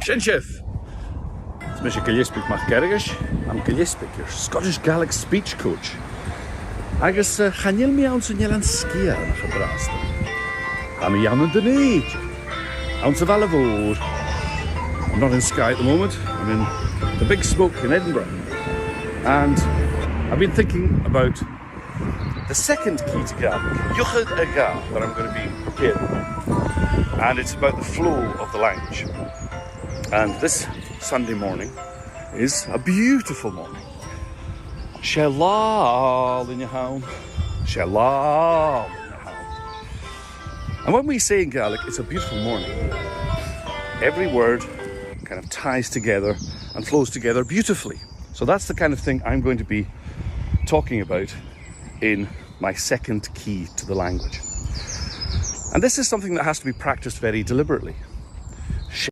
Shinshith! It's Mr. Gaeilge mach gaeilge. I'm Gaeilge, your Scottish Gaelic speech coach. Agus chanil mi awn sy'n yelan sgia yn eich brasta. A mi iawn yn dynnu. Awn sy'n fal y fawr. I'm not in Skye at the moment. I'm in the Big Smoke in Edinburgh. And I've been thinking about the second key to Gaelic, gaeilge that I'm going to be preparing. And it's about the flow of the language. And this Sunday morning is a beautiful morning. Shellal in your hound. Shellal in your hound. And when we say in Gaelic, it's a beautiful morning, every word kind of ties together and flows together beautifully. So that's the kind of thing I'm going to be talking about in my second key to the language. And this is something that has to be practiced very deliberately.